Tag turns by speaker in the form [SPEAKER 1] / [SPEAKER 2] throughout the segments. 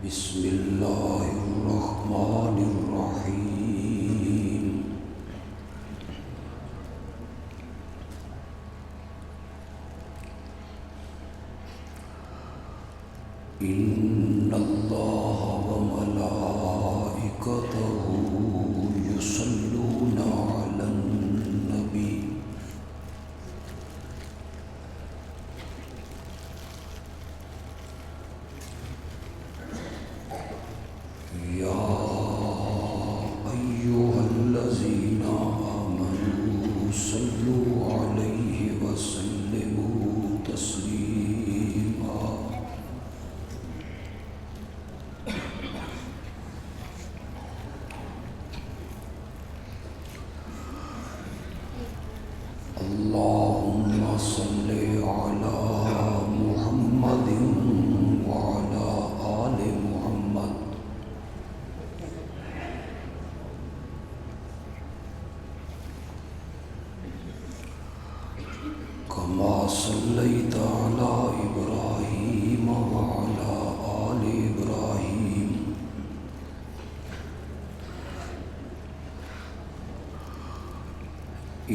[SPEAKER 1] بسم اللہ الرحمن الرحیم ان اللہ وملائکتہ یصلون علی النبی یا ایھا الذین آمنوا صلوا علیہ وسلموا تسلیما اللہم صل علی محمد وعلی آل محمد کما صلیت علی ابراہیم وعلی آل ابراہیم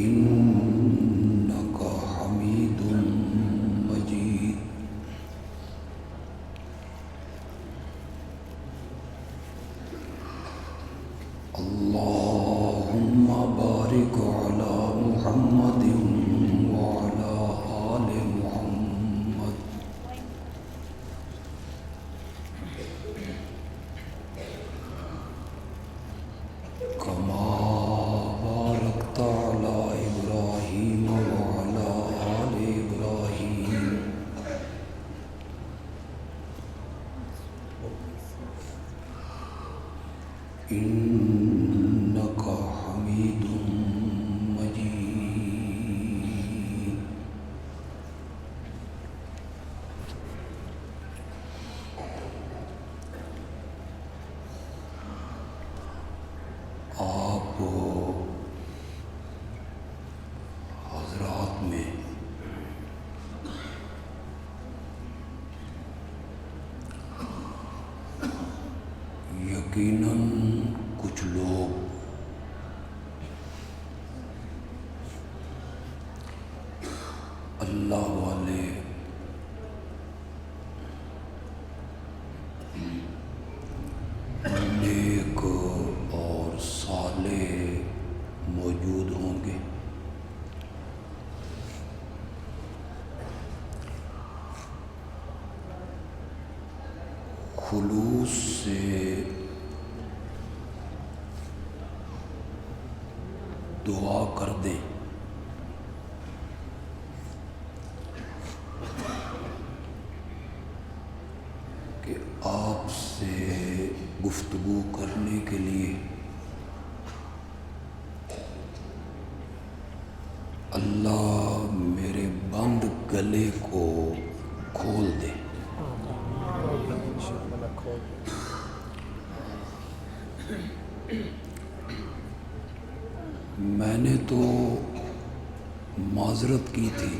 [SPEAKER 1] انک حمید مجید اللہم بارک علی محمد وعلی آل محمد کما بارکت علی ابراہیم وعلی آل ابراہیم انک حمید مجید آپ حضرات میں یقیناً کچھ لوگ اللہ والے نیک اور صالح موجود ہوں گے، خلوص سے دعا کر دیں کہ آپ سے گفتگو کرنے کے لیے اللہ میرے بند گلے کو کھول دے۔ میں نے تو معذرت کی تھی،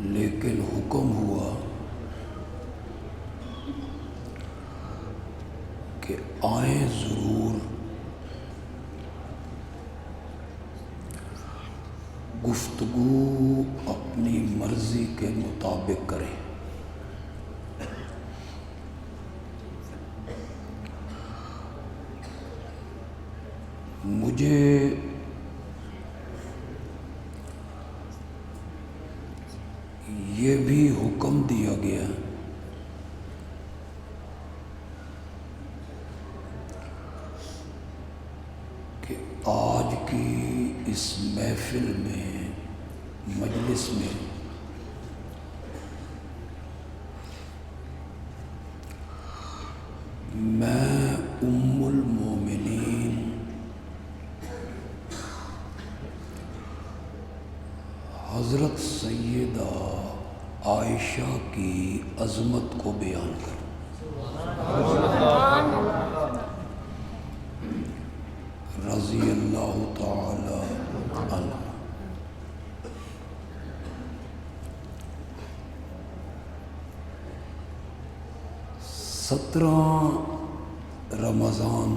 [SPEAKER 1] لیکن حکم ہوا کہ آئیں ضرور، گفتگو اپنی مرضی کے مطابق کریں۔ مجھے یہ بھی حکم دیا گیا کہ آج کی اس محفل میں، مجلس میں میں ام المومنین حضرت سیدہ عائشہ کی عظمت کو بیان کروں۔ رضی اللہ تعالی عنہ۔ 17 رمضان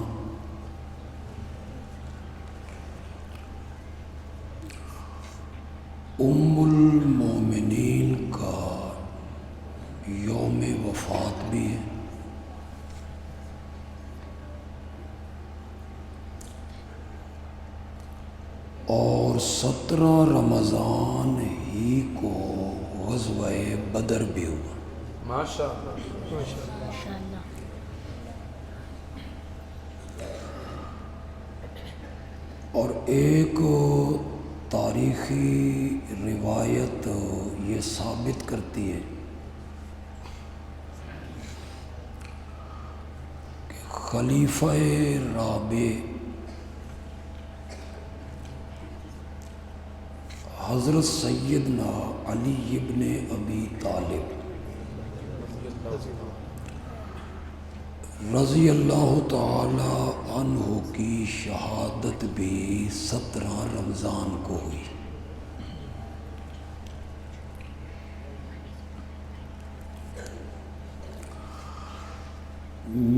[SPEAKER 1] ام المومنین کا یوم وفات بھی ہے، اور 17 رمضان ہی کو غزوہ بدر بھی ہوا۔
[SPEAKER 2] ماشاءاللہ۔
[SPEAKER 1] اور ایک تاریخی روایت یہ ثابت کرتی ہے کہ خلیفہ رابع حضرت سیدنا علی ابن ابی طالب رضی اللہ تعالی عنہ کی شہادت بھی 17 رمضان کو ہوئی۔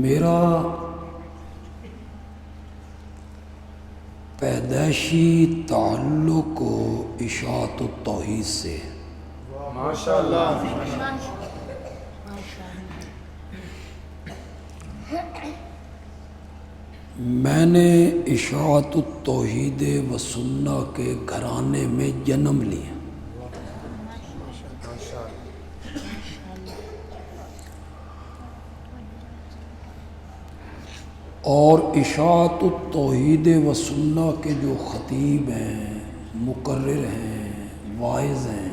[SPEAKER 1] میرا پیدائشی تعلق اشاعت التوحید سے ہے۔
[SPEAKER 3] ماشاءاللہ۔
[SPEAKER 1] میں نے اشاعت التوحید و سنہ کے گھرانے میں جنم لیا، اور اشاعت التوحید و سنہ کے جو خطیب ہیں، مقرر ہیں، واعظ ہیں،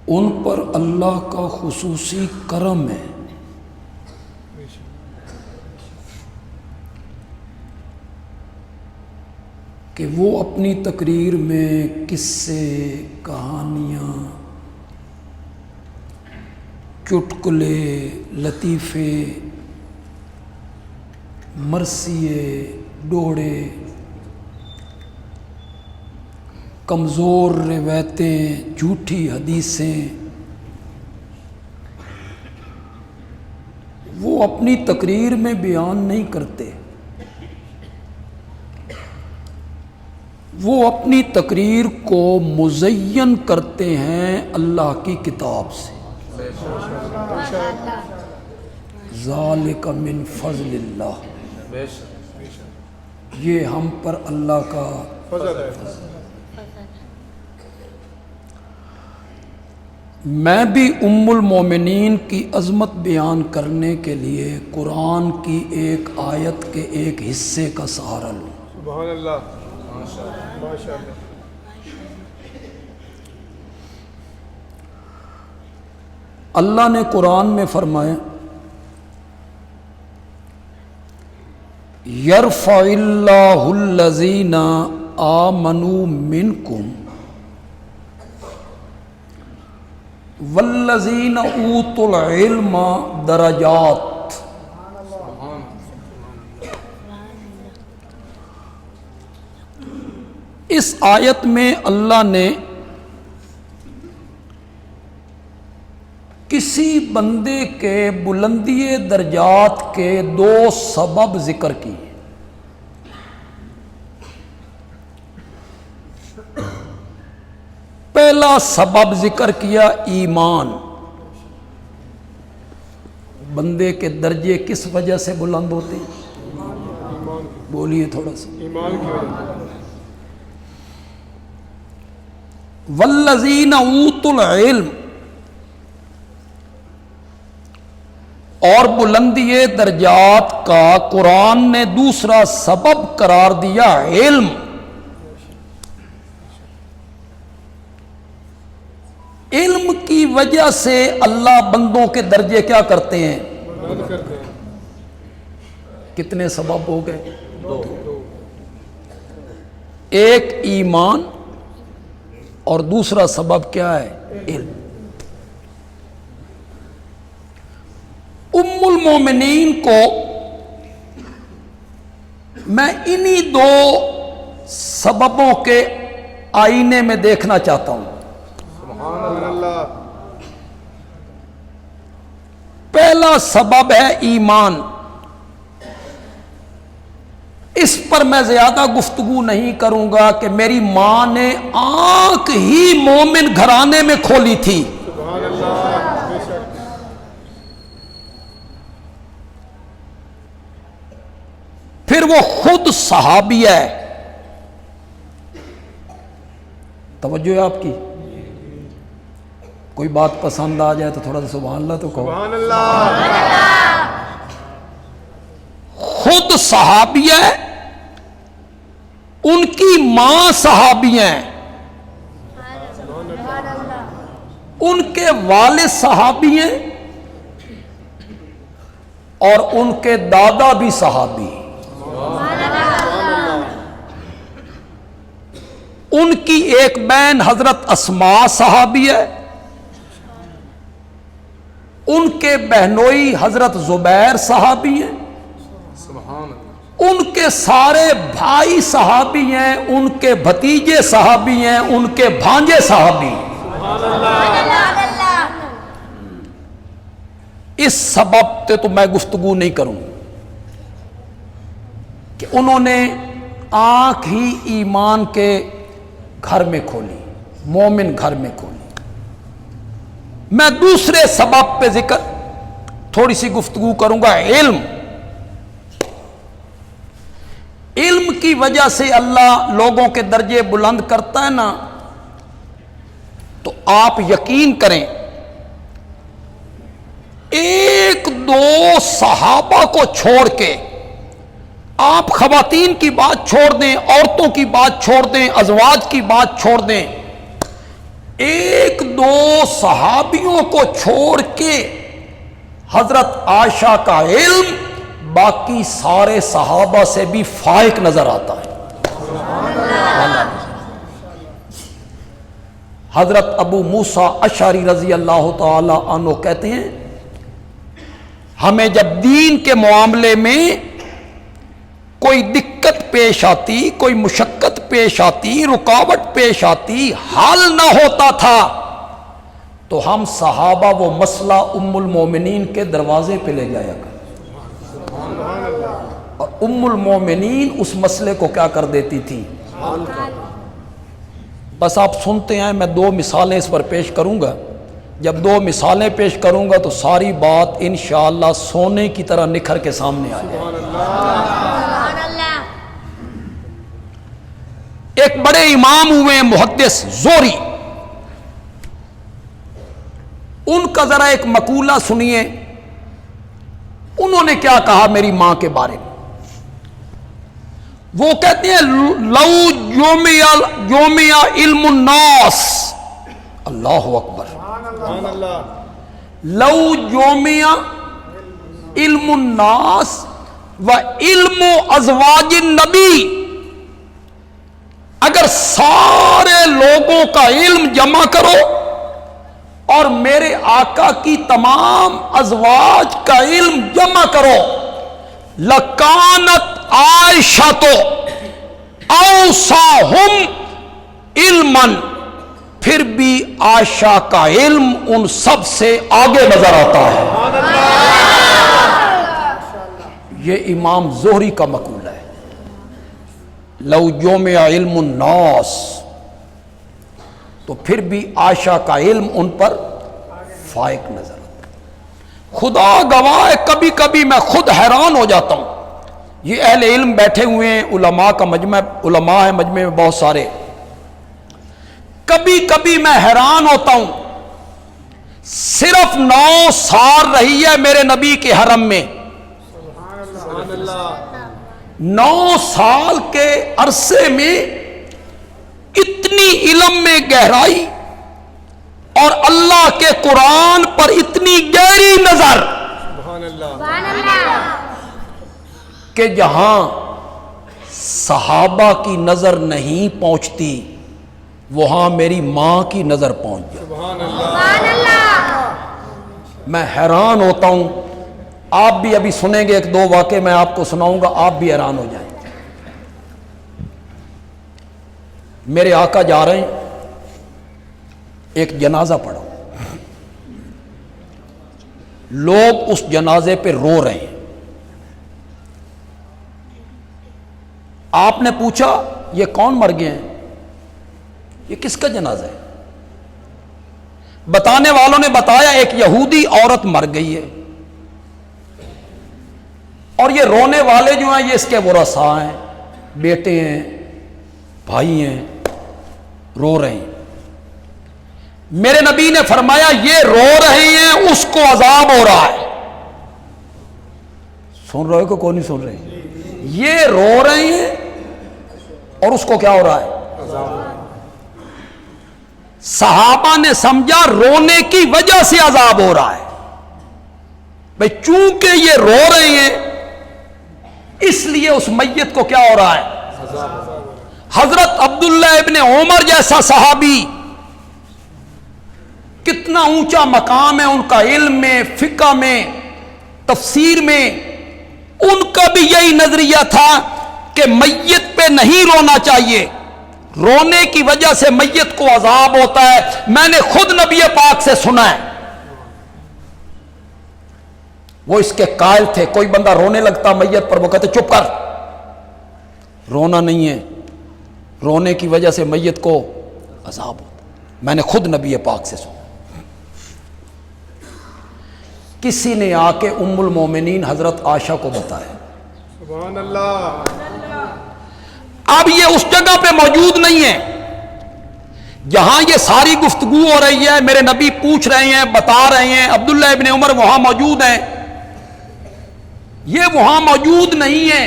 [SPEAKER 1] ان پر اللہ کا خصوصی کرم ہے کہ وہ اپنی تقریر میں قصے، کہانیاں، چٹکلے، لطیفے، مرثیے، ڈوڑے، کمزور روایتیں، جھوٹی حدیثیں، وہ اپنی تقریر میں بیان نہیں کرتے، وہ اپنی تقریر کو مزین کرتے ہیں اللہ کی کتاب سے۔ ذالک من فضل اللہ، یہ ہم پر اللہ کا
[SPEAKER 3] فضل ہے۔
[SPEAKER 1] میں بھی ام المومنین کی عظمت بیان کرنے کے لیے قرآن کی ایک آیت کے ایک حصے کا سہارا لوں۔
[SPEAKER 3] سبحان اللہ، ماشاءاللہ۔
[SPEAKER 1] اللہ نے قرآن میں فرمایا یرفع اللہ الذین آمنوا منکم والذین اوتوا العلم درجات۔ اس آیت میں اللہ نے کسی بندے کے بلندی درجات کے 2 سبب ذکر کیے۔ پہلا سبب ذکر کیا ایمان، بندے کے درجے کس وجہ سے بلند ہوتے ہیں؟ بولیے تھوڑا سا۔
[SPEAKER 3] ایمان کی وجہ
[SPEAKER 1] والذین اوتوا العلم، اور بلندی درجات کا قرآن نے دوسرا سبب قرار دیا علم۔ علم کی وجہ سے اللہ بندوں کے درجے کیا کرتے ہیں؟
[SPEAKER 3] بلند کرتے ہیں۔
[SPEAKER 1] کتنے سبب ہو گئے؟ 2۔ ایک ایمان، اور دوسرا سبب کیا ہے؟ علم۔ ام المومنین کو میں انہی 2 سببوں کے آئینے میں دیکھنا چاہتا ہوں۔
[SPEAKER 3] سبحان اللہ،
[SPEAKER 1] پہلا سبب ہے ایمان. اس پر میں زیادہ گفتگو نہیں کروں گا کہ میری ماں نے آنکھ ہی مومن گھرانے میں کھولی تھی.
[SPEAKER 3] سبحان اللہ. بے شک.
[SPEAKER 1] پھر وہ خود صحابی ہے. توجہ ہے آپ کی؟ کوئی بات پسند آ جائے تو تھوڑا سا سبحان اللہ تو کہو.
[SPEAKER 3] سبحان اللہ.
[SPEAKER 1] خود صحابی ہے, ان کی ماں صحابی ہیں, ان کے والد صحابی ہیں, اور ان کے دادا بھی صحابی. ان کی ایک بہن حضرت اسماء صحابی ہے, ان کے بہنوئی حضرت زبیر صحابی ہیں,
[SPEAKER 3] سبحان اللہ.
[SPEAKER 1] ان کے سارے بھائی صحابی ہیں, ان کے بھتیجے صحابی ہیں, ان کے بھانجے صحابی ہیں. اس سبب سے تو میں گفتگو نہیں کروں کہ انہوں نے آنکھ ہی ایمان کے گھر میں کھولی, مومن گھر میں کھولی. میں دوسرے سبب پہ ذکر تھوڑی سی گفتگو کروں گا. علم کی وجہ سے اللہ لوگوں کے درجے بلند کرتا ہے نا, تو آپ یقین کریں ایک دو صحابہ کو چھوڑ کے آپ خواتین کی بات چھوڑ دیں, عورتوں کی بات چھوڑ دیں, ازواج کی بات چھوڑ دیں, ایک دو صحابیوں کو چھوڑ کے حضرت عائشہ کا علم باقی سارے صحابہ سے بھی فائق نظر آتا ہے. حضرت ابو موسیٰ اشعری رضی اللہ تعالی عنہ کہتے ہیں ہمیں جب دین کے معاملے میں کوئی دقت پیش آتی, کوئی مشقت پیش آتی, رکاوٹ پیش آتی, حل نہ ہوتا تھا, تو ہم صحابہ وہ مسئلہ ام المومنین کے دروازے پہ لے جایا کرتے, اور ام المومنین اس مسئلے کو کیا کر دیتی تھی. بس آپ سنتے ہیں, میں دو مثالیں اس پر پیش کروں گا. جب دو مثالیں پیش کروں گا تو ساری بات انشاءاللہ سونے کی طرح نکھر کے سامنے آ جائے. ایک بڑے امام ہوئے محدث زہری, ان کا ذرا ایک مقولہ سنیے. انہوں نے کیا کہا میری ماں کے بارے میں. وہ کہتے ہیں لو یومیا علم الناس, اللہ اکبر,
[SPEAKER 3] سبحان اللہ.
[SPEAKER 1] لو یومیا علم الناس و علم ازواج النبی, اگر سارے لوگوں کا علم جمع کرو اور میرے آقا کی تمام ازواج کا علم جمع کرو, لکانت عائشہ تو اوساہم علما, پھر بھی عائشہ کا علم ان سب سے آگے نظر آتا ہے. یہ امام زہری کا مقولہ ہے. لو یومیا علم الناس, تو پھر بھی عائشہ کا علم ان پر فائق نظر آتا ہے. خدا گواہ ہے, کبھی کبھی میں خود حیران ہو جاتا ہوں. یہ اہل علم بیٹھے ہوئے ہیں, علماء کا مجمع, علماء ہیں مجمع میں بہت سارے. کبھی کبھی میں حیران ہوتا ہوں, صرف 9 سال رہی ہے میرے نبی کے حرم میں,
[SPEAKER 3] سبحان اللہ.
[SPEAKER 1] 9 سال کے عرصے میں اتنی علم میں گہرائی اور اللہ کے قرآن پر اتنی گہری نظر
[SPEAKER 3] سبحان اللہ.
[SPEAKER 1] کہ جہاں صحابہ کی نظر نہیں پہنچتی وہاں میری ماں کی نظر پہنچ جائے.
[SPEAKER 3] سبحان اللہ.
[SPEAKER 1] میں حیران ہوتا ہوں. آپ بھی ابھی سنیں گے, ایک دو واقعے میں آپ کو سناؤں گا, آپ بھی حیران ہو جائیں. میرے آقا جا رہے ہیں, ایک جنازہ پڑھو. لوگ اس جنازے پہ رو رہے ہیں. آپ نے پوچھا یہ کون مر گئے ہیں, یہ کس کا جنازہ ہے؟ بتانے والوں نے بتایا ایک یہودی عورت مر گئی ہے, اور یہ رونے والے جو ہیں یہ اس کے ورثاء ہیں, بیٹے ہیں, بھائی ہیں, رو رہے ہیں. میرے نبی نے فرمایا یہ رو رہے ہیں, اس کو عذاب ہو رہا ہے. سن رہے ہو کہ کوئی نہیں سن رہے؟ یہ رو رہے ہیں اور اس کو کیا ہو رہا ہے؟ صحابہ نے سمجھا رونے کی وجہ سے عذاب ہو رہا ہے. بھئی چونکہ یہ رو رہے ہیں اس لیے اس میت کو کیا ہو رہا ہے؟ حضرت عبداللہ ابن عمر جیسا صحابی, کتنا اونچا مقام ہے ان کا علم میں, فقہ میں, تفسیر میں, ان کا بھی یہی نظریہ تھا کہ میت پہ نہیں رونا چاہیے, رونے کی وجہ سے میت کو عذاب ہوتا ہے. میں نے خود نبی پاک سے سنا ہے, وہ اس کے قائل تھے. کوئی بندہ رونے لگتا میت پر, وہ کہتے چپ کر, رونا نہیں ہے, رونے کی وجہ سے میت کو عذاب ہوتا. میں نے خود نبی پاک سے سنا. کسی نے آ کے ام المومنین حضرت عائشہ کو بتایا.
[SPEAKER 3] سبحان اللہ.
[SPEAKER 1] اب یہ اس جگہ پہ موجود نہیں ہے جہاں یہ ساری گفتگو ہو رہی ہے. میرے نبی پوچھ رہے ہیں, بتا رہے ہیں, عبداللہ ابن عمر وہاں موجود ہیں, یہ وہاں موجود نہیں ہے.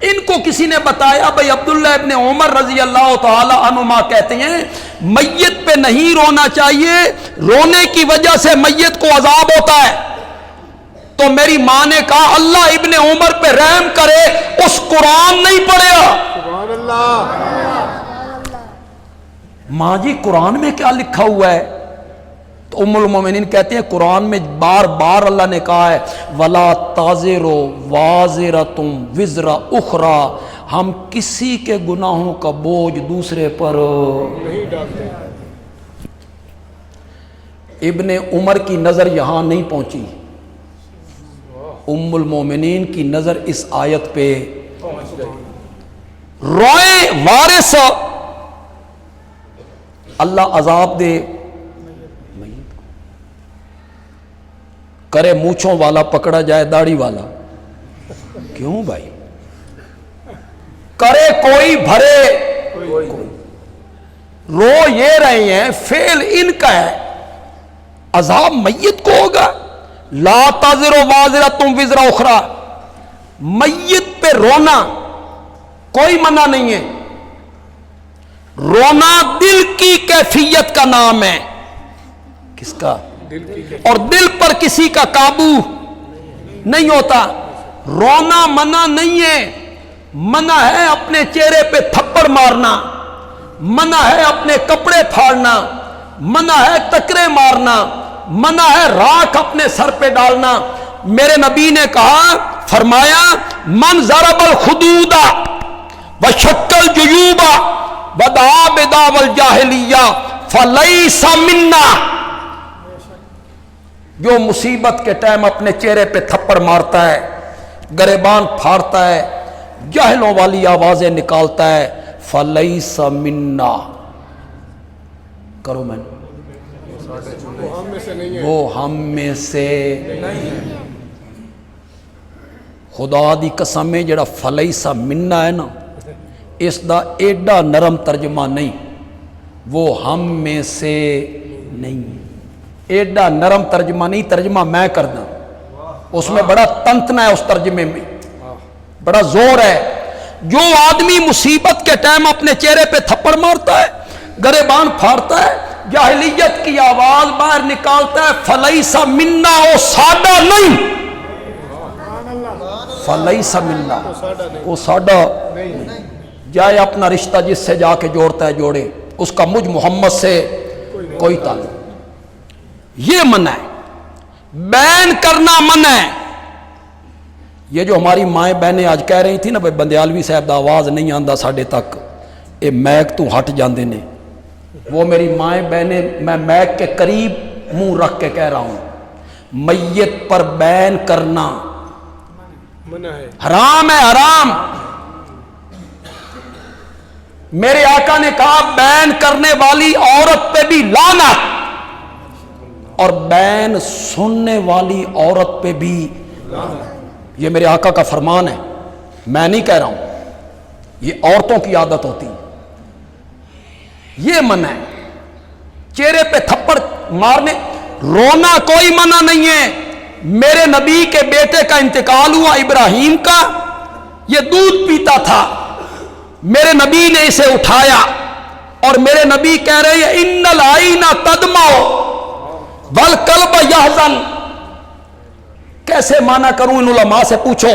[SPEAKER 1] ان کو کسی نے بتایا بھائی عبداللہ ابن عمر رضی اللہ تعالی عنہما کہتے ہیں میت پہ نہیں رونا چاہیے, رونے کی وجہ سے میت کو عذاب ہوتا ہے. تو میری ماں نے کہا اللہ ابن عمر پہ رحم کرے, اس قرآن نہیں پڑھا.
[SPEAKER 3] سبحان اللہ.
[SPEAKER 1] ماں جی قرآن میں کیا لکھا ہوا ہے؟ تو ام المومنین کہتے ہیں قرآن میں بار بار اللہ نے کہا ہے وَلَا تَزِرُ وَازِرَةٌ وِزْرَ أُخْرَى, ہم کسی کے گناہوں کا بوجھ دوسرے پر
[SPEAKER 3] نہیں ڈالتے.
[SPEAKER 1] ابن عمر کی نظر یہاں نہیں پہنچی, ام المومنین کی نظر اس آیت پہ. روئے وارث, اللہ عذاب دے, کرے مونچھوں والا پکڑا جائے داڑھی والا. کیوں بھائی؟ کرے کوئی بھرے کوئی. رو یہ رہے ہیں, فعل ان کا ہے, عذاب میت کو ہوگا. لا تزر وازرۃ وزر اخرى, میت پہ رونا کوئی منع نہیں ہے. رونا دل کی کیفیت کا نام ہے. کس کا؟ اور دل پر کسی کا قابو نہیں ہوتا. رونا منع نہیں ہے, منع ہے اپنے چہرے پہ تھپڑ مارنا, منع ہے اپنے کپڑے پھاڑنا, منع ہے ٹکرے مارنا, منع ہے راکھ اپنے سر پہ ڈالنا. میرے نبی نے کہا, فرمایا من ضرب الخدود وشق الجیوب ودعا بدعوى الجاہلیہ فلیس منا. جو مصیبت کے ٹائم اپنے چہرے پہ تھپڑ مارتا ہے, گریبان پھاڑتا ہے, جاہلوں والی آوازیں نکالتا ہے, فلیس منا. کرو میں
[SPEAKER 3] وہ ہم میں سے نہیں ہے.
[SPEAKER 1] وہ ہم میں سے خدا دی قسم ہے, جڑا فلیسا منا ہے نا, اس دا ایڈا نرم ترجمہ نہیں, وہ ہم میں سے نہیں. ایڈا نرم ترجمہ نہیں, ترجمہ میں کرنا, اس میں بڑا تنتنا ہے, اس ترجمے میں بڑا زور ہے. جو آدمی مصیبت کے ٹائم اپنے چہرے پہ تھپڑ مارتا ہے, گریبان پھاڑتا ہے, جاہلیت کی آواز باہر نکالتا ہے, فلیسا منا, وہ ساڈا نہیں. فلیسا منا, وہ ساڈا نہیں. جائے اپنا رشتہ جس سے جا کے جوڑتا ہے جوڑے, اس کا مجھ محمد سے کوئی تعلق. یہ منع ہے, بین کرنا منع ہے. یہ جو ہماری مائیں بہنیں آج کہہ رہی تھی نا بھائی بندیالوی صاحب دا آواز نہیں آندا ساڈے تک, اے میک تو ہٹ جاندے نے. وہ میری مائیں بہنیں, میں میک کے قریب منہ رکھ کے کہہ رہا ہوں, میت پر بین کرنا
[SPEAKER 3] منع ہے.
[SPEAKER 1] حرام ہے، حرام. میرے آقا نے کہا بین کرنے والی عورت پہ بھی لعنت اور بین سننے والی عورت پہ بھی. یہ میرے آقا کا فرمان ہے، میں نہیں کہہ رہا ہوں، یہ عورتوں کی عادت ہوتی ہے. یہ منع ہے. چہرے پہ تھپڑ مارنے، رونا کوئی منع نہیں ہے. میرے نبی کے بیٹے کا انتقال ہوا ابراہیم کا، یہ دودھ پیتا تھا، میرے نبی نے اسے اٹھایا اور میرے نبی کہہ رہے ہیں ان العین تدمع والقلب یحزن. کیسے مانا کروں؟ ان علماء سے پوچھو.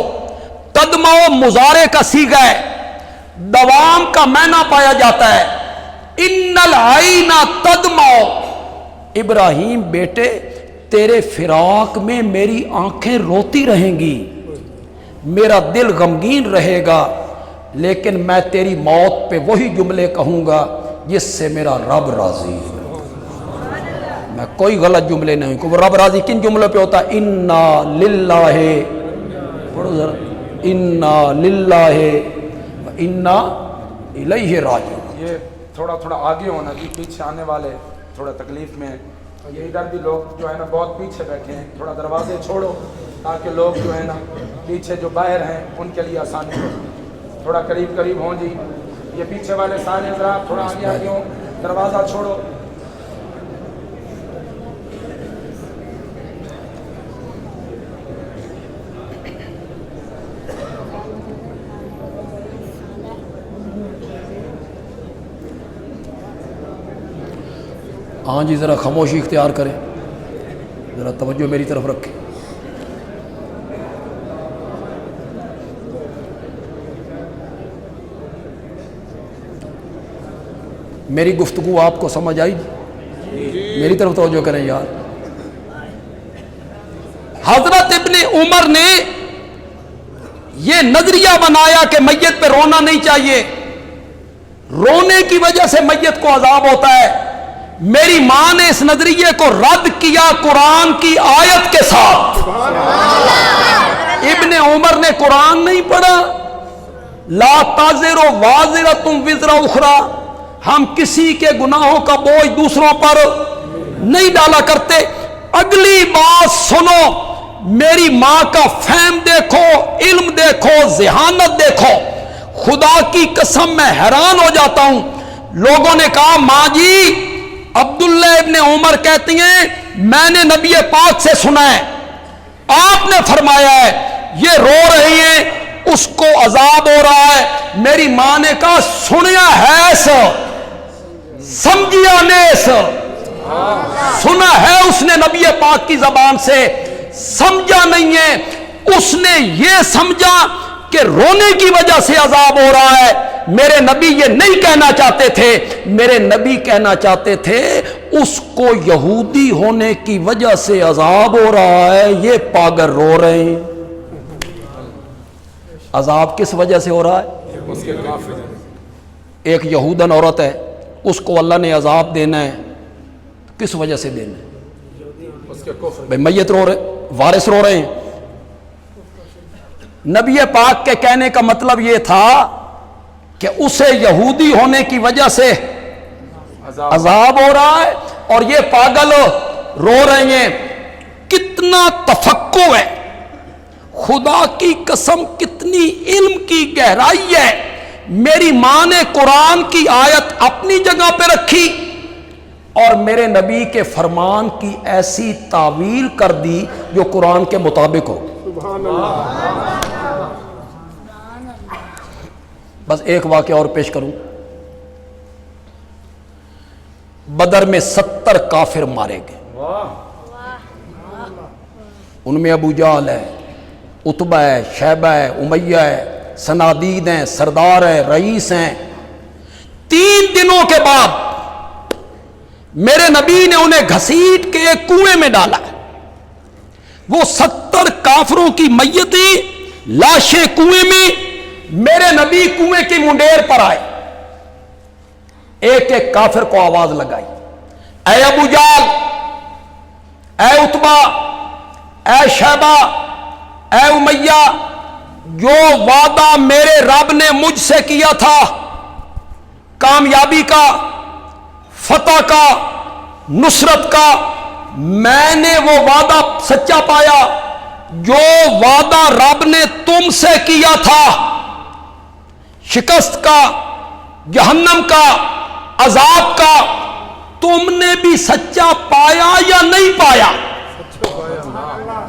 [SPEAKER 1] تدمع مضارع کا صیغہ ہے، دوام کا معنی پایا جاتا ہے. ان العین تدمع، ابراہیم بیٹے تیرے فراق میں میری آنکھیں روتی رہیں گی، میرا دل غمگین رہے گا، لیکن میں تیری موت پہ وہی جملے کہوں گا جس سے میرا رب راضی ہے. میں کوئی غلط جملے نہیں کہ وہ رب راضی کن جملوں پہ ہوتا ہے؟ انا للہ، پڑھو ذرا، انا للہ و انا الیہ راجعون.
[SPEAKER 2] یہ تھوڑا تھوڑا آگے ہونا جی، پیچھے آنے والے تھوڑا تکلیف میں ہیں. یہ ادھر بھی لوگ جو ہے نا بہت پیچھے بیٹھے ہیں، تھوڑا دروازے چھوڑو تاکہ لوگ جو ہے نا پیچھے جو باہر ہیں ان کے لیے آسانی ہو. تھوڑا قریب قریب ہوں جی. یہ پیچھے والے سارے حضرات تھوڑا آگے آگے ہوں، دروازہ چھوڑو.
[SPEAKER 1] ہاں جی، ذرا خاموشی اختیار کریں، ذرا توجہ میری طرف رکھیں. میری گفتگو آپ کو سمجھ آئی؟ میری طرف توجہ کریں یار. حضرت ابن عمر نے یہ نظریہ بنایا کہ میت پہ رونا نہیں چاہیے، رونے کی وجہ سے میت کو عذاب ہوتا ہے. میری ماں نے اس نظریے کو رد کیا قرآن کی آیت کے ساتھ. ابن عمر نے قرآن نہیں پڑھا، لا تازر وازرۃ وزر اخری، ہم کسی کے گناہوں کا بوجھ دوسروں پر نہیں ڈالا کرتے. اگلی بات سنو، میری ماں کا فہم دیکھو، علم دیکھو، ذہانت دیکھو. خدا کی قسم میں حیران ہو جاتا ہوں. لوگوں نے کہا ماں جی عبداللہ ابن عمر کہتی ہیں میں نے نبی پاک سے سنا ہے، آپ نے فرمایا ہے یہ رو رہی ہیں، اس کو عذاب ہو رہا ہے. میری ماں نے کہا سنیا ہے سو سمجھیا نیس، سنا ہے اس نے نبی پاک کی زبان سے، سمجھا نہیں ہے. اس نے یہ سمجھا کہ رونے کی وجہ سے عذاب ہو رہا ہے. میرے نبی یہ نہیں کہنا چاہتے تھے، میرے نبی کہنا چاہتے تھے اس کو یہودی ہونے کی وجہ سے عذاب ہو رہا ہے، یہ پاگل رو رہے ہیں. عذاب کس وجہ سے ہو رہا ہے؟
[SPEAKER 3] اس کے کافر ہیں.
[SPEAKER 1] ایک یہودن عورت ہے، اس کو اللہ نے عذاب دینا ہے، کس وجہ سے دینا ہے؟
[SPEAKER 3] اس کے کفر.
[SPEAKER 1] بھئی میت رو رہے، وارث رو رہے ہیں. نبی پاک کے کہنے کا مطلب یہ تھا کہ اسے یہودی ہونے کی وجہ سے عذاب ہو رہا ہے اور یہ پاگل رو رہے ہیں. کتنا تفقع ہے، خدا کی قسم کتنی علم کی گہرائی ہے. میری ماں نے قرآن کی آیت اپنی جگہ پہ رکھی اور میرے نبی کے فرمان کی ایسی تعویل کر دی جو قرآن کے مطابق ہو.
[SPEAKER 3] سبحان اللہ.
[SPEAKER 1] بس ایک واقعہ اور پیش کروں. بدر میں 70 کافر مارے گئے. ان میں ابو جہل ہے، عتبہ ہے، شیبہ ہے، امیہ ہے، سنادید ہیں، سردار ہے، رئیس ہیں. 3 دنوں کے بعد میرے نبی نے انہیں گھسیٹ کے ایک کنویں میں ڈالا. وہ 70 کافروں کی میتیں لاشیں کنویں میں. میرے نبی کنویں کی منڈیر پر آئے، ایک ایک کافر کو آواز لگائی، اے ابو جہل، اے عتبہ، اے شیبہ، اے امیہ، جو وعدہ میرے رب نے مجھ سے کیا تھا کامیابی کا، فتح کا، نصرت کا، میں نے وہ وعدہ سچا پایا۔ جو وعدہ رب نے تم سے کیا تھا شکست کا، جہنم کا، عذاب کا، تم نے بھی سچا پایا یا نہیں پایا؟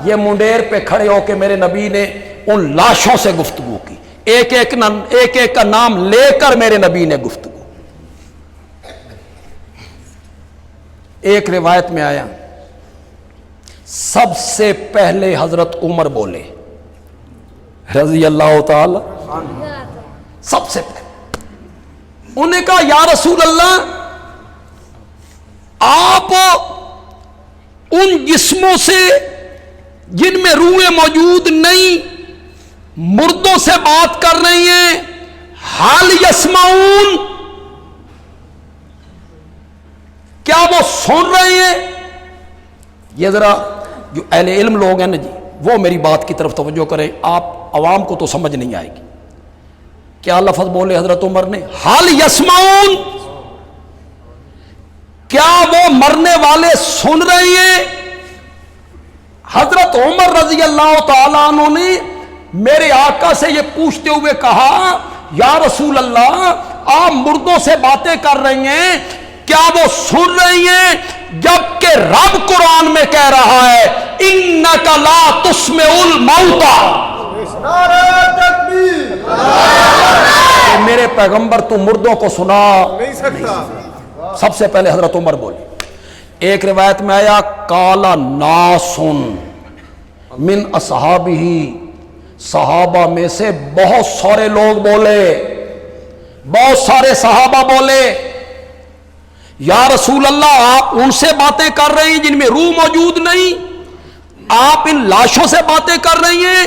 [SPEAKER 1] یہ منڈیر پہ کھڑے ہو کے میرے نبی نے ان لاشوں سے گفتگو کی، ایک ایک کا نام لے کر میرے نبی نے گفتگو۔ ایک روایت میں آیا سب سے پہلے حضرت عمر بولے رضی اللہ تعالی، سب سے پہلے انہوں نے کہا یا رسول اللہ، آپ ان جسموں سے جن میں روحیں موجود نہیں، مردوں سے بات کر رہی ہیں، حال یسمعون، کیا وہ سن رہے ہیں؟ یہ ذرا جو اہل علم لوگ ہیں نا جی، وہ میری بات کی طرف توجہ کریں، آپ عوام کو تو سمجھ نہیں آئے گی۔ کیا لفظ بولے حضرت عمر نے؟ حال یسمعون، کیا وہ مرنے والے سن رہے ہیں؟ حضرت عمر رضی اللہ تعالیٰ عنہ نے میرے آقا سے یہ پوچھتے ہوئے کہا یا رسول اللہ، آپ مردوں سے باتیں کر رہی ہیں، کیا وہ سن رہی ہیں؟ جبکہ رب قرآن میں کہہ رہا ہے اِنَّكَ لَا تُسْمِعُ الْمَوْتَى، کہ میرے پیغمبر تو مردوں کو سنا
[SPEAKER 3] نہیں سکتا۔
[SPEAKER 1] سب سے پہلے حضرت عمر بولے۔ ایک روایت میں آیا کالا ناسن من اصحابہ، صحابہ میں سے بہت سارے لوگ بولے، بہت سارے صحابہ بولے یا رسول اللہ، آپ ان سے باتیں کر رہے ہیں جن میں روح موجود نہیں، آپ ان لاشوں سے باتیں کر رہی ہیں،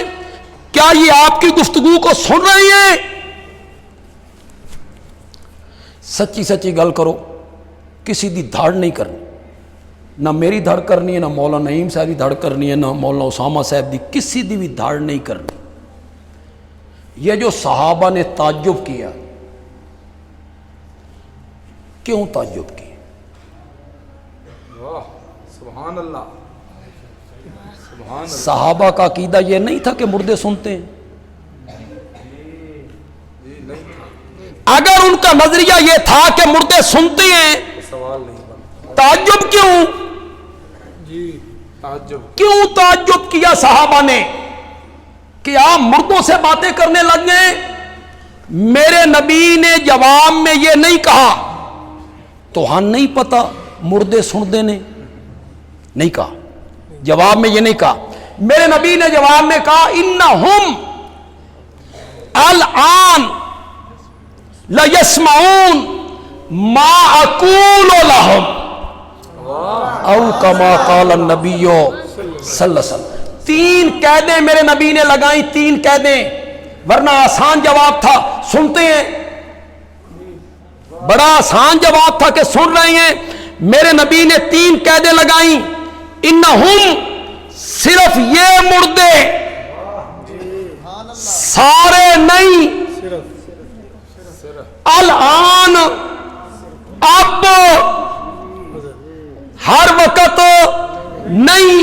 [SPEAKER 1] کیا یہ آپ کی گفتگو کو سن رہی ہیں؟ سچی سچی گل کرو، کسی دی دھڑ نہیں کرنی، نہ میری دھڑ کرنی ہے، نہ مولانا نعیم صاحب دی دھڑ کرنی ہے، نہ مولانا اسامہ صاحب دی، کسی دی بھی دھڑ نہیں کرنی۔ یہ جو صحابہ نے تعجب کیا، کیوں تعجب کی؟
[SPEAKER 2] واہ سبحان اللہ، سبحان اللہ۔
[SPEAKER 1] صحابہ کا عقیدہ یہ نہیں تھا کہ مردے سنتے ہیں، اگر ان کا نظریہ یہ تھا کہ مردے سنتے ہیں،
[SPEAKER 2] سوال نہیں بنتا
[SPEAKER 1] تعجب کیوں؟
[SPEAKER 3] جی
[SPEAKER 2] تعجب۔
[SPEAKER 1] کیوں تعجب کیا صحابہ نے کہ آپ مردوں سے باتیں کرنے لگ گئے؟ میرے نبی نے جواب میں یہ نہیں کہا تو ہاں نہیں پتا مردے سنتے نے، نہیں کہا، جواب میں یہ نہیں کہا۔ میرے نبی نے جواب میں کہا انہم الان لیسمعون ما اقول لهم او کما قال النبی صلی اللہ علیہ وسلم۔ تین قیدیں میرے نبی نے لگائیں، تین قیدیں، ورنہ آسان جواب تھا سنتے ہیں، بڑا آسان جواب تھا کہ سن رہے ہیں۔ میرے نبی نے تین قیدیں لگائیں، انہم، صرف یہ مردے، سارے نہیں، الان، اب، ہر وقت نہیں،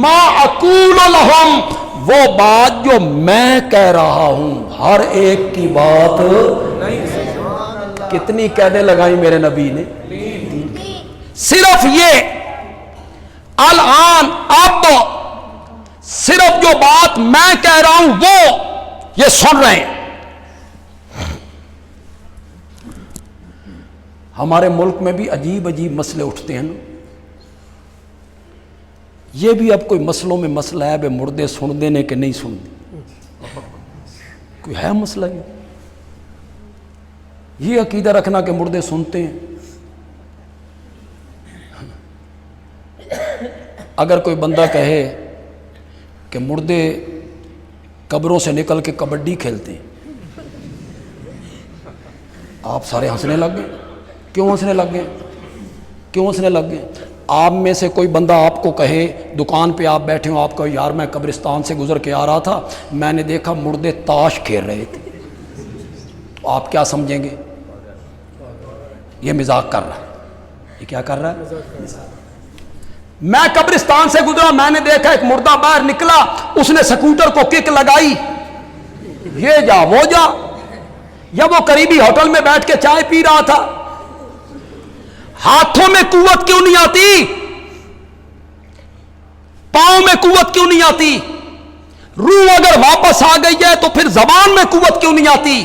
[SPEAKER 1] ما اقول لہم، وہ بات جو میں کہہ رہا ہوں، ہر ایک کی بات نہیں۔ کتنی قیدیں لگائیں میرے نبی نے؟ صرف یہ الان، اب، صرف جو بات میں کہہ رہا ہوں وہ یہ سن رہے ہیں۔ ہمارے ملک میں بھی عجیب عجیب مسئلے اٹھتے ہیں نا، یہ بھی اب کوئی مسئلوں میں مسئلہ ہے بے مردے سن دینے کہ نہیں سن دے، کوئی ہے مسئلہ یہ عقیدہ رکھنا کہ مردے سنتے ہیں؟ اگر کوئی بندہ کہے کہ مردے قبروں سے نکل کے کبڈی کھیلتے ہیں، آپ سارے ہنسنے لگ گئے۔ کیوں ہنسنے لگ گئے؟ کیوں ہنسنے لگ گئے؟ آپ میں سے کوئی بندہ آپ کو کہے دکان پہ آپ بیٹھے ہوں، آپ کہو یار میں قبرستان سے گزر کے آ رہا تھا، میں نے دیکھا مردے تاش کھیل رہے تھے، تو آپ کیا سمجھیں گے؟ یہ مذاق کر رہا ہے۔ یہ کیا کر رہا ہے؟ میں قبرستان سے گزرا، میں نے دیکھا ایک مردہ باہر نکلا، اس نے سکوٹر کو کک لگائی، یہ جا وہ جا، یا وہ قریبی ہوٹل میں بیٹھ کے چائے پی رہا تھا۔ ہاتھوں میں قوت کیوں نہیں آتی؟ پاؤں میں قوت کیوں نہیں آتی؟ روح اگر واپس آ گئی ہے تو پھر زبان میں قوت کیوں نہیں آتی؟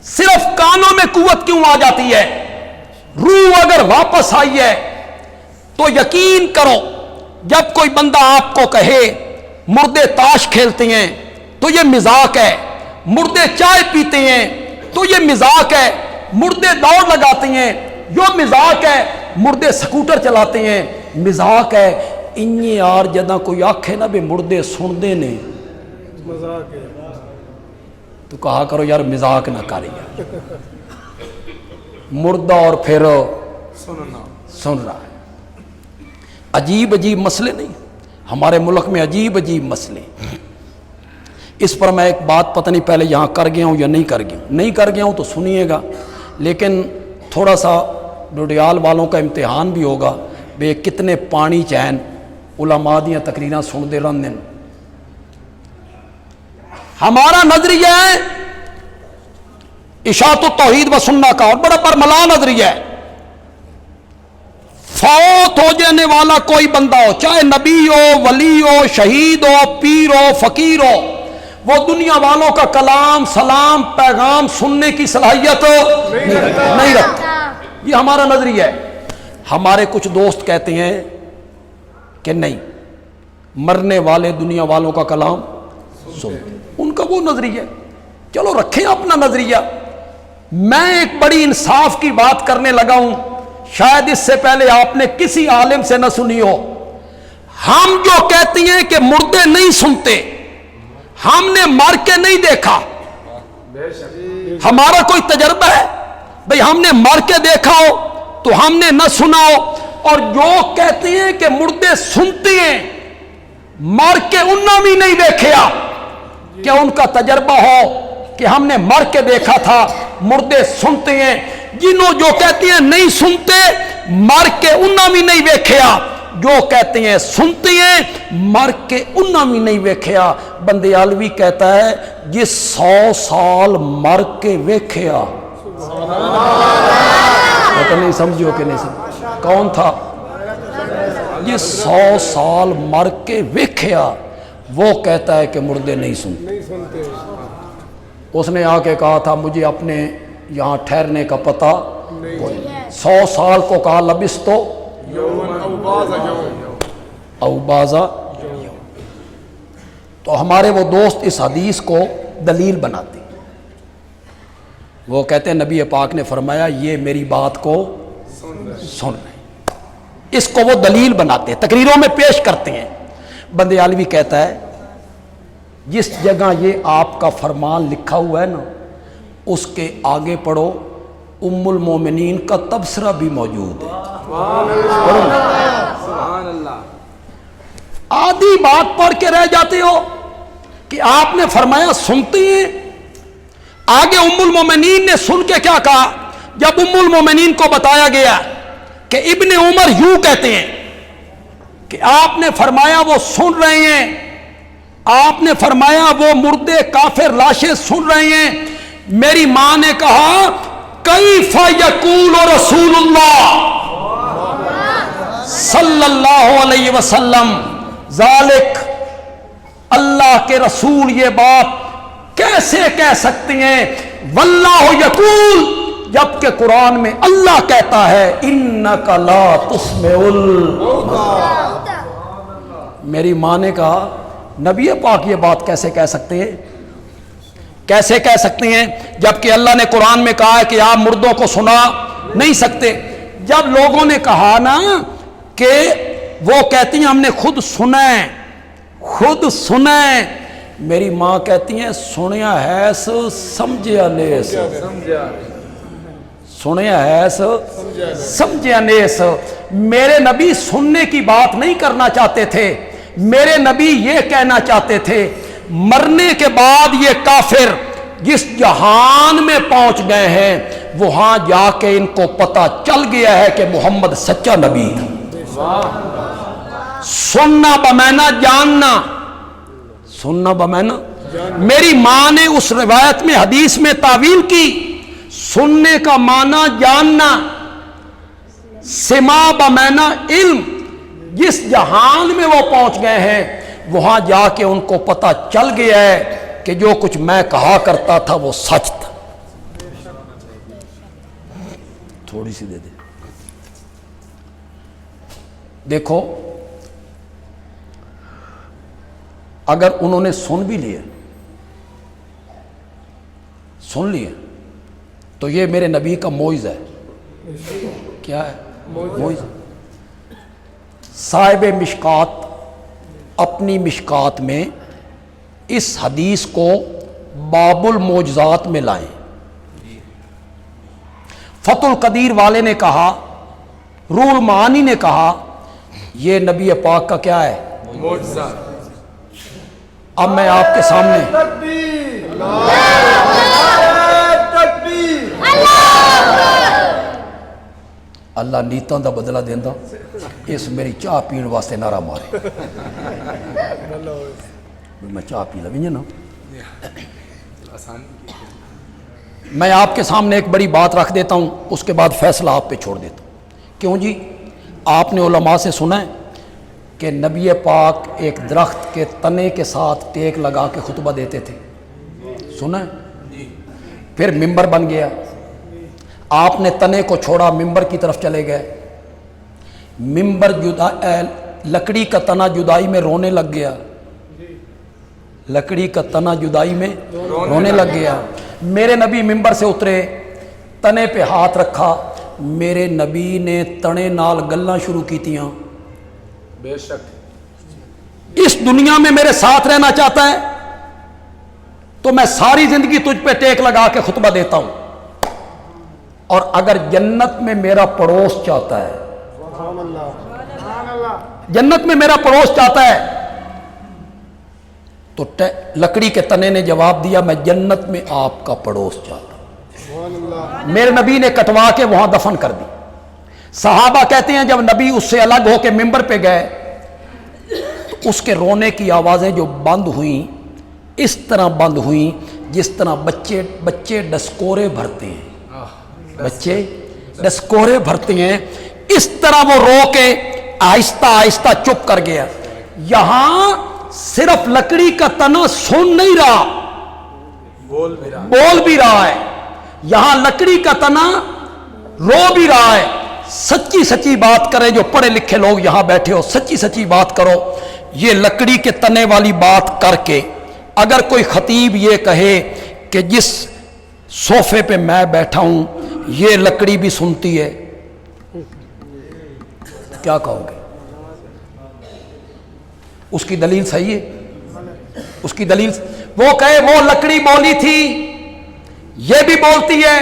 [SPEAKER 1] صرف کانوں میں قوت کیوں آ جاتی ہے؟ روح اگر واپس آئی ہے تو یقین کرو، جب کوئی بندہ آپ کو کہے مردے تاش کھیلتے ہیں تو یہ مذاق ہے، مردے چائے پیتے ہیں تو یہ مذاق ہے، مردے دوڑ لگاتے ہیں یہ مذاق ہے، مردے سکوٹر چلاتے ہیں مذاق ہے۔ انہیں یار جدہ کوئی آنکھے نہ بھی مردے سن دے نے
[SPEAKER 3] مذاق ہے،
[SPEAKER 1] تو کہا کرو یار مذاق نہ کر یار، مردہ اور پھر سن رہا ہے۔ عجیب عجیب مسئلے نہیں ہمارے ملک میں، عجیب عجیب مسئلے۔ اس پر میں ایک بات پتہ نہیں پہلے یہاں کر گیا ہوں یا نہیں کر گیا ہوں، نہیں کر گیا ہوں تو سنیے گا، لیکن تھوڑا سا ڈوڈیال والوں کا امتحان بھی ہوگا، بے کتنے پانی چین علماء دیاں تقریراں سن دے رہن دن۔ ہمارا نظریہ ہے اشاعت التوحید و سنہ کا، اور بڑا برملا نظریہ ہے، فوت ہو جانے والا کوئی بندہ ہو، چاہے نبی ہو، ولی ہو، شہید ہو، پیر ہو، فقیر ہو، وہ دنیا والوں کا کلام، سلام، پیغام سننے کی صلاحیت نہیں رکھتا۔ یہ ہمارا نظریہ ہے۔ ہمارے کچھ دوست کہتے ہیں کہ نہیں، مرنے والے دنیا والوں کا کلام سنتے، ان کا وہ نظریہ ہے، چلو رکھیں اپنا نظریہ۔ میں ایک بڑی انصاف کی بات کرنے لگا ہوں، شاید اس سے پہلے آپ نے کسی عالم سے نہ سنی ہو۔ ہم جو کہتے ہیں کہ مردے نہیں سنتے، ہم نے مر کے نہیں دیکھا، ہمارا کوئی تجربہ ہے بھئی ہم نے مر کے دیکھا ہو تو ہم نے نہ سنا ہو، اور جو کہتے ہیں کہ مردے سنتے ہیں، مر کے انہوں بھی نہیں دیکھا، کہ ان کا تجربہ ہو کہ ہم نے مر کے دیکھا تھا، مردے سنتے ہیں۔ جنہوں جو کہتے ہیں نہیں سنتے، مر کے انہوں بھی نہیں دیکھا، جو کہتے ہیں سنتے ہیں، مر کے انہوں بھی نہیں دیکھا۔ بندیالوی کہتا ہے جس 100 سال مر کے ویکھیا، پتہ نہیں سمجھو کہ نہیں سمجھو کون تھا؟ جس 100 سال مر کے ویکھیا وہ کہتا ہے کہ مردے نہیں سنتے۔ اس نے آ کے کہا تھا مجھے اپنے یہاں ٹھہرنے کا پتہ، 100 سال کو کہا لبس تو اوبازا۔ تو ہمارے وہ دوست اس حدیث کو دلیل بناتے ہیں، وہ کہتے ہیں نبی پاک نے فرمایا یہ میری بات کو سن رہے ہیں، اس کو وہ دلیل بناتے ہیں، تقریروں میں پیش کرتے ہیں۔ بندیالوی کہتا ہے جس جگہ یہ آپ کا فرمان لکھا ہوا ہے نا، اس کے آگے پڑھو ام المومنین کا تبصرہ بھی موجود ہے۔
[SPEAKER 2] سبحان اللہ۔
[SPEAKER 1] آدھی بات پڑھ کے رہ جاتے ہو کہ آپ نے فرمایا سنتے ہیں، آگے ام المومنین نے سن کے کیا کہا؟ جب ام المومنین کو بتایا گیا کہ ابن عمر یوں کہتے ہیں کہ آپ نے فرمایا وہ سن رہے ہیں، آپ نے فرمایا وہ مردے کافر لاشیں سن رہے ہیں، میری ماں نے کہا کیف یقول رسول اللہ صلی اللہ علیہ وسلم ذالک، اللہ کے رسول یہ بات کیسے کہہ سکتے ہیں؟ واللہ یقول، جبکہ قرآن میں اللہ کہتا ہے انک لا تسمع الموتى۔ میری ماں نے کہا نبی پاک یہ بات کیسے کہہ سکتے ہیں؟ کیسے کہہ سکتے ہیں جبکہ اللہ نے قرآن میں کہا ہے کہ آپ مردوں کو سنا نہیں سکتے۔ جب لوگوں نے کہا نا کہ وہ کہتی ہیں ہم نے خود سنا ہے، خود سنا ہے، میری ماں کہتی ہیں سنیا ہے سو سمجھیا لے سو، سنے ایس سمجھے انیس. میرے نبی سننے کی بات نہیں کرنا چاہتے تھے, میرے نبی یہ کہنا چاہتے تھے مرنے کے بعد یہ کافر جس جہان میں پہنچ گئے ہیں وہاں جا کے ان کو پتہ چل گیا ہے کہ محمد سچا نبی تھا. سننا بمعنی جاننا, سننا بمعنی. میری ماں نے اس روایت میں حدیث میں تعویل کی, سننے کا معنی جاننا, سما بمعنی علم. جس جہان میں وہ پہنچ گئے ہیں وہاں جا کے ان کو پتہ چل گیا ہے کہ جو کچھ میں کہا کرتا تھا وہ سچ تھا. تھوڑی سی دے دے. دیکھو اگر انہوں نے سن بھی لیا, سن لیا, تو یہ میرے نبی کا معجزہ ہے. کیا ہے معجزہ؟ صاحب مشکات اپنی مشکات میں اس حدیث کو باب المعجزات میں لائیں. فتح القدیر والے نے کہا, روح المعانی نے کہا یہ نبی پاک کا کیا ہے
[SPEAKER 2] معجزہ.
[SPEAKER 1] اب میں آپ کے سامنے اللہ نیتاں دا بدلہ دیندا, اس میری چاہ پین واسطے نعرہ مارے. میں چاہ پی لویں نا. میں آپ کے سامنے ایک بڑی بات رکھ دیتا ہوں, اس کے بعد فیصلہ آپ پہ چھوڑ دیتا ہوں. کیوں جی؟ آپ نے علماء سے سنا ہے کہ نبی پاک ایک درخت کے تنے کے ساتھ ٹیک لگا کے خطبہ دیتے تھے, سنا ہے؟ پھر ممبر بن گیا, آپ نے تنے کو چھوڑا, ممبر کی طرف چلے گئے. ممبر لکڑی کا تنا جدائی میں رونے لگ گیا, لکڑی کا تنا جدائی میں رونے لگ گیا. میرے نبی ممبر سے اترے, تنے پہ ہاتھ رکھا, میرے نبی نے تنے نال گلاں شروع کیتیاں.
[SPEAKER 2] بے شک
[SPEAKER 1] اس دنیا میں میرے ساتھ رہنا چاہتا ہے تو میں ساری زندگی تجھ پہ ٹیک لگا کے خطبہ دیتا ہوں, اور اگر جنت میں میرا پڑوس چاہتا ہے, جنت میں میرا پڑوس چاہتا ہے, تو لکڑی کے تنے نے جواب دیا میں جنت میں آپ کا پڑوس چاہتا ہوں. میرے نبی نے کٹوا کے وہاں دفن کر دی. صحابہ کہتے ہیں جب نبی اس سے الگ ہو کے ممبر پہ گئے تو اس کے رونے کی آوازیں جو بند ہوئیں اس طرح بند ہوئیں جس طرح بچے ڈسکورے بھرتے ہیں, بچے ڈسکورے بھرتے ہیں, اس طرح وہ رو کے آہستہ آہستہ چپ کر گیا. یہاں صرف لکڑی کا تنا سن نہیں رہا, بول بھی رہا ہے. یہاں لکڑی کا تنا رو بھی رہا ہے. سچی سچی بات کریں, جو پڑھے لکھے لوگ یہاں بیٹھے ہو, سچی سچی بات کرو. یہ لکڑی کے تنے والی بات کر کے اگر کوئی خطیب یہ کہے کہ جس صوفے پہ میں بیٹھا ہوں یہ لکڑی بھی سنتی ہے, کیا کہو گے؟ اس کی دلیل صحیح ہے؟ اس کی دلیل وہ کہے وہ لکڑی بولی تھی, یہ بھی بولتی ہے,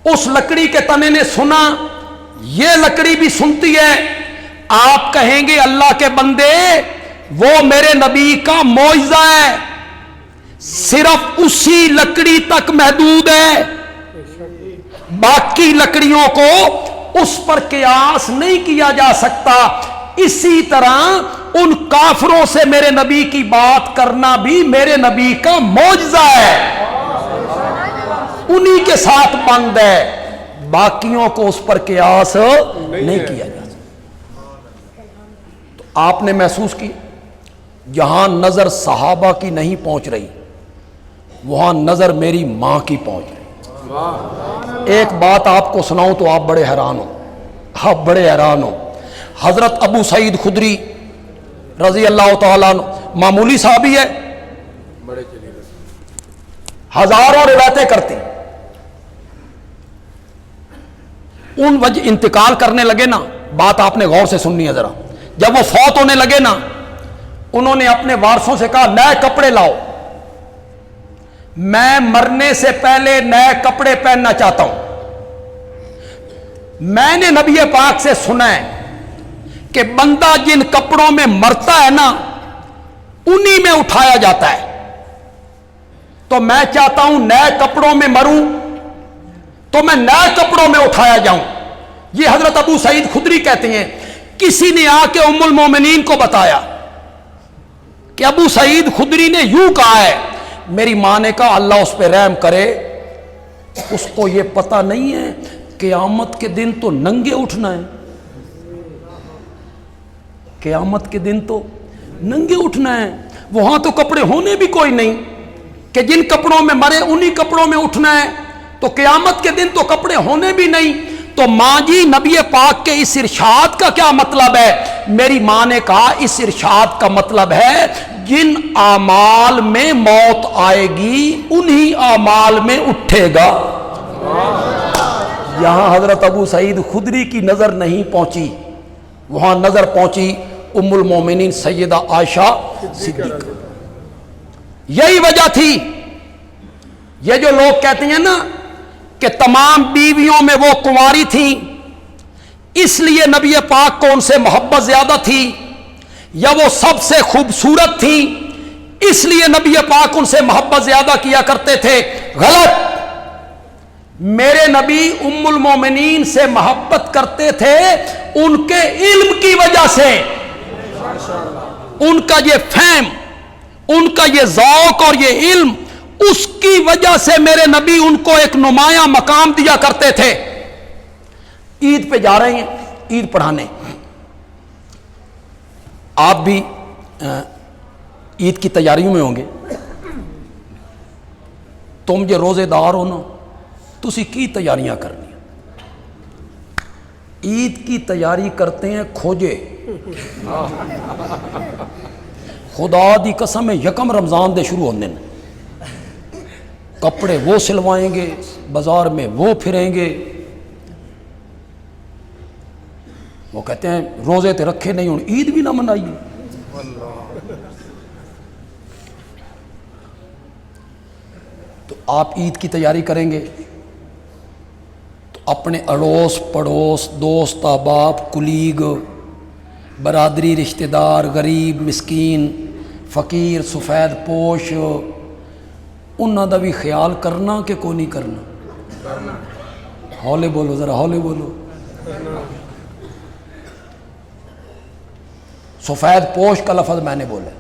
[SPEAKER 1] اس لکڑی کے تنے نے سنا, یہ لکڑی بھی سنتی ہے. آپ کہیں گے اللہ کے بندے وہ میرے نبی کا معجزہ ہے, صرف اسی لکڑی تک محدود ہے, باقی لکڑیوں کو اس پر قیاس نہیں کیا جا سکتا. اسی طرح ان کافروں سے میرے نبی کی بات کرنا بھی میرے نبی کا معجزہ ہے, انہی کے ساتھ بند ہے, باقیوں کو اس پر قیاس نہیں کیا جا سکتا. تو آپ نے محسوس کی جہاں نظر صحابہ کی نہیں پہنچ رہی وہاں نظر میری ماں کی پہنچ رہی. ایک بات آپ کو سناؤں تو آپ بڑے حیران ہو, آپ بڑے حیران ہو. حضرت ابو سعید خدری رضی اللہ تعالیٰ عنہ معمولی صحابی ہے, ہزاروں روایتیں کرتے, ان وجہ انتقال کرنے لگے نا, بات آپ نے غور سے سننی ہے ذرا. جب وہ فوت ہونے لگے نا انہوں نے اپنے وارثوں سے کہا نئے کپڑے لاؤ, میں مرنے سے پہلے نئے کپڑے پہننا چاہتا ہوں. میں نے نبی پاک سے سنا ہے کہ بندہ جن کپڑوں میں مرتا ہے نا انہی میں اٹھایا جاتا ہے. تو میں چاہتا ہوں نئے کپڑوں میں مروں تو میں نئے کپڑوں میں اٹھایا جاؤں. یہ حضرت ابو سعید خدری کہتے ہیں کسی نے آ کے ام المومنین کو بتایا کہ ابو سعید خدری نے یوں کہا ہے. میری ماں نے کہا اللہ اس پہ رحم کرے, اس کو یہ پتہ نہیں ہے قیامت کے دن تو ننگے اٹھنا ہے. قیامت کے دن تو ننگے اٹھنا ہے, وہاں تو کپڑے ہونے بھی کوئی نہیں کہ جن کپڑوں میں مرے انہی کپڑوں میں اٹھنا ہے, تو قیامت کے دن تو کپڑے ہونے بھی نہیں. تو ماں جی نبی پاک کے اس ارشاد کا کیا مطلب ہے؟ میری ماں نے کہا اس ارشاد کا مطلب ہے جن اعمال میں موت آئے گی انہی اعمال میں اٹھے گا. یہاں حضرت ابو سعید خدری کی نظر نہیں پہنچی, وہاں نظر پہنچی ام المومنین سیدہ عائشہ صدیقہ. یہی وجہ تھی یہ جو لوگ کہتے ہیں نا کہ تمام بیویوں میں وہ کنواری تھیں اس لیے نبی پاک کو ان سے محبت زیادہ تھی, یا وہ سب سے خوبصورت تھیں اس لیے نبی پاک ان سے محبت زیادہ کیا کرتے تھے. غلط. میرے نبی ام المومنین سے محبت کرتے تھے ان کے علم کی وجہ سے, ان کا یہ فہم, ان کا یہ ذوق اور یہ علم, اس کی وجہ سے میرے نبی ان کو ایک نمایاں مقام دیا کرتے تھے. عید پہ جا رہے ہیں عید پڑھانے, آپ بھی عید کی تیاریوں میں ہوں گے. تم جو روزے دار ہو نا تسی کی تیاریاں کرنی, عید کی تیاری کرتے ہیں کھوجے. خدا دی قسم یکم رمضان دے شروع ہونے کپڑے وہ سلوائیں گے, بازار میں وہ پھریں گے. وہ کہتے ہیں روزے تے رکھے نہیں ہوں عید بھی نہ منائیے. تو آپ عید کی تیاری کریں گے تو اپنے اڑوس پڑوس دوست احباب کلیگ برادری رشتہ دار غریب مسکین فقیر سفید پوش انہوں دا بھی خیال کرنا کہ کوئی نہیں کرنا؟ ہولے بولو ذرا ہولے بولو. سفید پوش کا لفظ میں نے بولا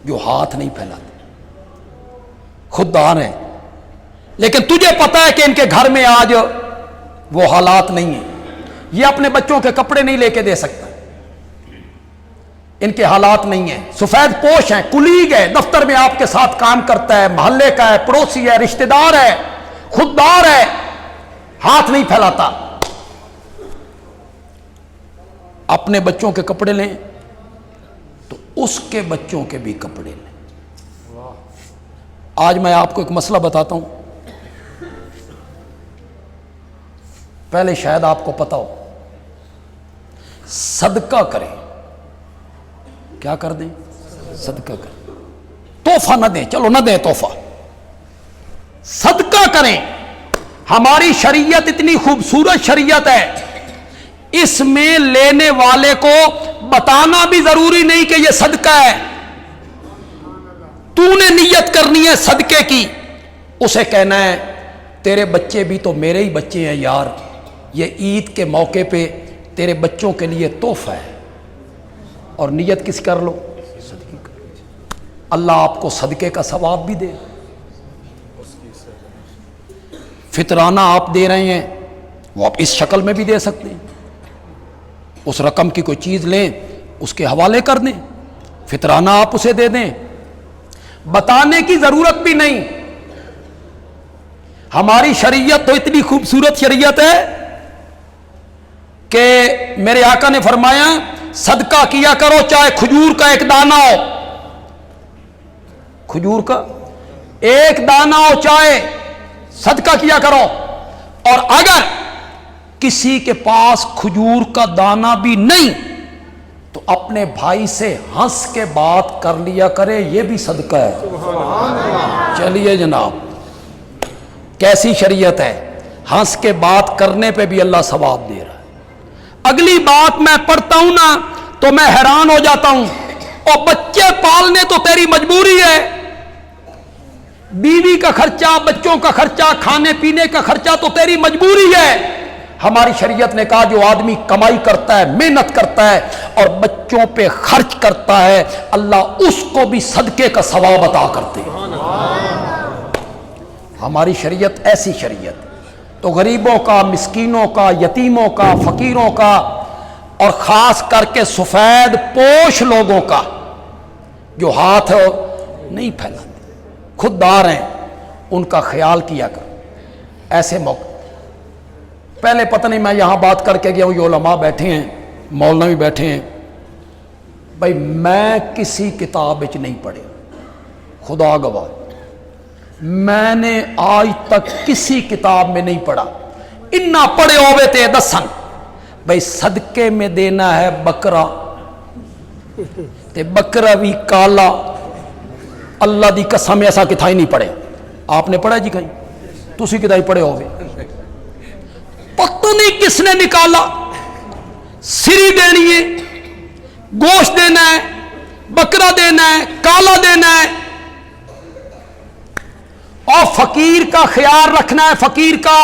[SPEAKER 1] جو ہاتھ نہیں پھیلاتے, خوددار ہیں, لیکن تجھے پتا ہے کہ ان کے گھر میں آج وہ حالات نہیں ہیں, یہ اپنے بچوں کے کپڑے نہیں لے کے دے سکتا, ان کے حالات نہیں ہیں. سفید پوش ہیں, کلیگ ہے, دفتر میں آپ کے ساتھ کام کرتا ہے, محلے کا ہے, پڑوسی ہے, رشتہ دار ہے, خوددار ہے, ہاتھ نہیں پھیلاتا. اپنے بچوں کے کپڑے لیں تو اس کے بچوں کے بھی کپڑے لیں. آج میں آپ کو ایک مسئلہ بتاتا ہوں, پہلے شاید آپ کو پتا ہو. صدقہ کریں. کیا کر دیں؟ صدقہ کریں. تحفہ نہ دیں, چلو نہ دیں تحفہ, صدقہ کریں. ہماری شریعت اتنی خوبصورت شریعت ہے, اس میں لینے والے کو بتانا بھی ضروری نہیں کہ یہ صدقہ ہے. تو نے نیت کرنی ہے صدقے کی, اسے کہنا ہے تیرے بچے بھی تو میرے ہی بچے ہیں یار, یہ عید کے موقع پہ تیرے بچوں کے لیے تحفہ ہے, اور نیت کس کر لو صدقے کر. اللہ آپ کو صدقے کا ثواب بھی دے. فطرانہ آپ دے رہے ہیں وہ آپ اس شکل میں بھی دے سکتے ہیں, اس رقم کی کوئی چیز لیں اس کے حوالے کر دیں, فطرانہ آپ اسے دے دیں, بتانے کی ضرورت بھی نہیں. ہماری شریعت تو اتنی خوبصورت شریعت ہے کہ میرے آقا نے فرمایا صدقہ کیا کرو چاہے کھجور کا ایک دانہ ہو, کھجور کا ایک دانہ ہو چاہے صدقہ کیا کرو. اور اگر کسی کے پاس کھجور کا دانہ بھی نہیں تو اپنے بھائی سے ہنس کے بات کر لیا کرے, یہ بھی صدقہ ہے. چلیے جناب, کیسی شریعت ہے. ہنس کے بات کرنے پہ بھی اللہ ثواب دے رہا ہے۔ اگلی بات میں پڑھتا ہوں نا تو میں حیران ہو جاتا ہوں، اور بچے پالنے تو تیری مجبوری ہے، بیوی کا خرچہ، بچوں کا خرچہ، کھانے پینے کا خرچہ تو تیری مجبوری ہے۔ ہماری شریعت نے کہا جو آدمی کمائی کرتا ہے، محنت کرتا ہے اور بچوں پہ خرچ کرتا ہے، اللہ اس کو بھی صدقے کا ثواب عطا کرتے ہیں۔ ہماری شریعت ایسی شریعت، تو غریبوں کا، مسکینوں کا، یتیموں کا، فقیروں کا، اور خاص کر کے سفید پوش لوگوں کا جو ہاتھ نہیں پھیلاتے، خوددار ہیں، ان کا خیال کیا کرو۔ ایسے موقع پہلے پتہ نہیں میں یہاں بات کر کے گیا ہوں، یہ علماء بیٹھے ہیں، مولوی بیٹھے ہیں، بھائی میں کسی کتاب وچ نہیں پڑھے، خدا گواہ میں نے آج تک کسی کتاب میں نہیں پڑھا، انا پڑھے ہوئے تے دسن بھائی صدقے میں دینا ہے بکرا، تے بکرا بھی کالا، اللہ دی قسم ایسا کتھائی نہیں پڑھے۔ آپ نے پڑھا جی کہیں؟ تسی کتھائی پڑھے ہوئے؟ پتہ نہیں کس نے نکالا، سری دینی ہے، گوشت دینا ہے، بکرا دینا ہے، کالا دینا ہے، اور فقیر کا خیال رکھنا ہے، فقیر کا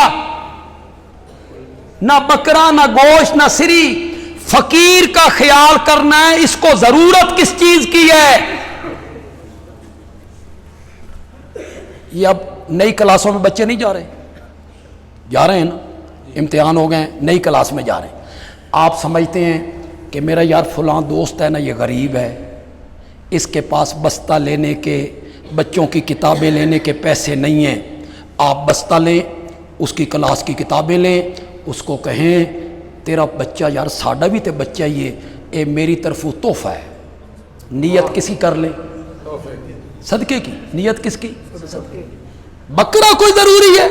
[SPEAKER 1] نہ بکرا نہ گوشت نہ سری، فقیر کا خیال کرنا ہے، اس کو ضرورت کس چیز کی ہے۔ یہ اب نئی کلاسوں میں بچے نہیں جا رہے ہیں نا، امتحان ہو گئے ہیں، نئی کلاس میں جا رہے ہیں، آپ سمجھتے ہیں کہ میرا یار فلاں دوست ہے نا، یہ غریب ہے، اس کے پاس بستہ لینے کے، بچوں کی کتابیں لینے کے پیسے نہیں ہیں، آپ بستہ لیں، اس کی کلاس کی کتابیں لیں، اس کو کہیں تیرا بچہ یار ساڈا بھی تے بچہ ہی ہے، اے میری طرف تحفہ ہے، نیت کسی کر لیں، صدقے کی نیت کس کی؟ بکرا کوئی ضروری ہے،